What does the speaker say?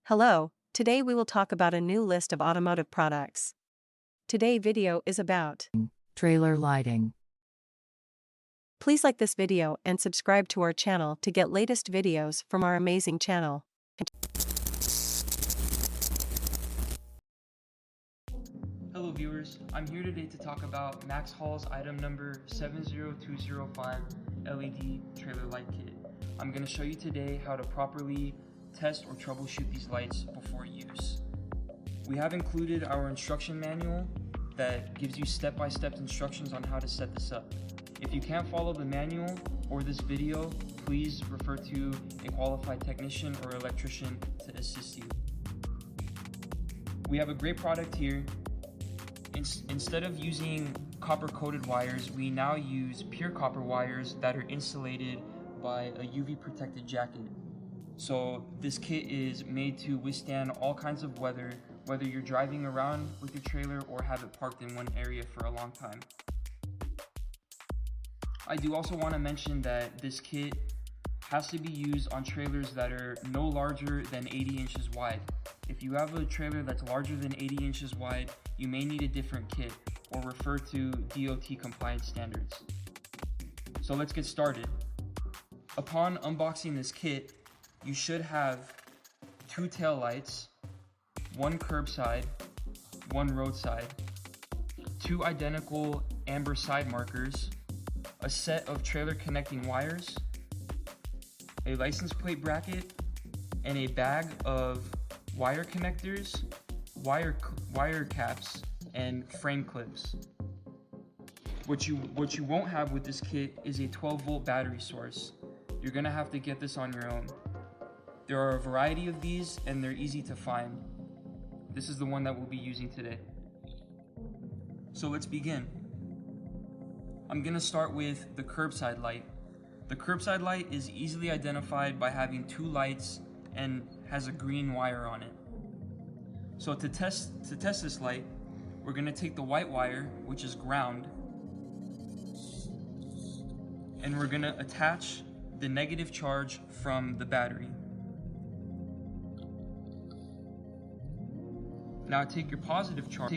Hello, today we will talk about a new list of automotive products. Today video is about Trailer lighting. Please like this video and subscribe to our channel to get latest videos from our amazing channel. Hello viewers, I'm here today to talk about MaxxHaul's item number 70205 LED trailer light kit. I'm going to show you today how to properly test or troubleshoot these lights before use. We have included our instruction manual that gives you step-by-step instructions on how to set this up. If you can't follow the manual or this video, please refer to a qualified technician or electrician to assist you. We have a great product here. Instead of using copper-coated wires, we now use pure copper wires that are insulated by a UV protected jacket. So this kit is made to withstand all kinds of weather, whether you're driving around with your trailer or have it parked in one area for a long time. I do also want to mention that this kit has to be used on trailers that are no larger than 80 inches wide. If you have a trailer that's larger than 80 inches wide, you may need a different kit or refer to DOT compliance standards. So let's get started. Upon unboxing this kit, you should have 2 tail lights, 1 curbside, 1 roadside, 2 identical amber side markers, a set of trailer connecting wires, a license plate bracket, and a bag of wire connectors, wire caps, and frame clips. What you won't have with this kit is a 12-volt battery source. You're gonna have to get this on your own. There are a variety of these and they're easy to find. This is the one that we'll be using today. So let's begin. I'm gonna start with the curbside light. The curbside light is easily identified by having 2 lights and has a green wire on it. So to test this light, we're gonna take the white wire, which is ground, and we're gonna attach the negative charge from the battery. Now take your positive charge.